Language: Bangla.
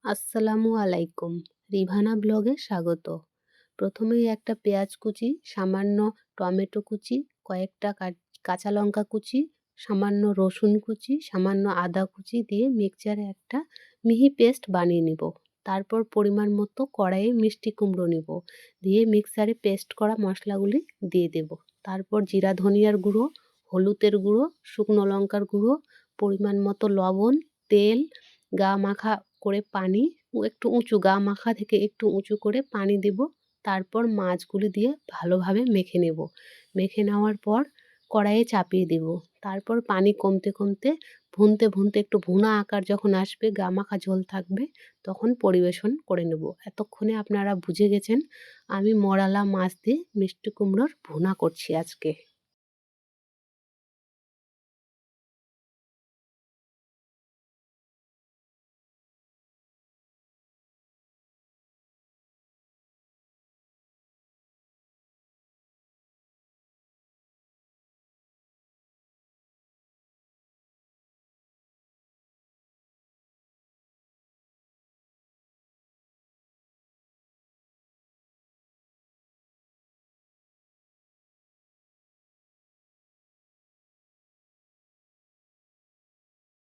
আসসালামু আলাইকুম। রিভানা ব্লগে স্বাগত। প্রথমেই একটা পেঁয়াজ কুচি, সামান্য টমেটো কুচি, কয়েকটা কাঁচা লঙ্কা কুচি, সামান্য রসুন কুচি, সামান্য আদা কুচি দিয়ে মিক্সচারে একটা মিহি পেস্ট বানিয়ে নিব। তারপর পরিমাণ মতো কড়াইয়ে মিষ্টি কুমড়ো নিব। দিয়ে মিক্সারে পেস্ট করা মশলাগুলি দিয়ে দেব। তারপর জিরা ধনিয়ার গুঁড়ো, হলুদের গুঁড়ো, শুকনো লঙ্কার গুঁড়ো, পরিমাণ মতো লবণ, তেল, গা মাখা করে পানি, একটু উঁচু গা মাখা থেকে একটু উঁচু করে পানি দেব। তারপর মাছগুলি দিয়ে ভালোভাবে মেখে নেব। মেখে নেওয়ার পর কড়াইয়ে চাপিয়ে দেব। তারপর পানি কমতে কমতে ভুনতে একটু ভুনা আকার যখন আসবে, গা মাখা ঝোল থাকবে, তখন পরিবেশন করে নেব। এতক্ষণে আপনারা বুঝে গেছেন আমি মরালা মাছ দিয়ে মিষ্টি কুমড়োর ভুনা করছি আজকে।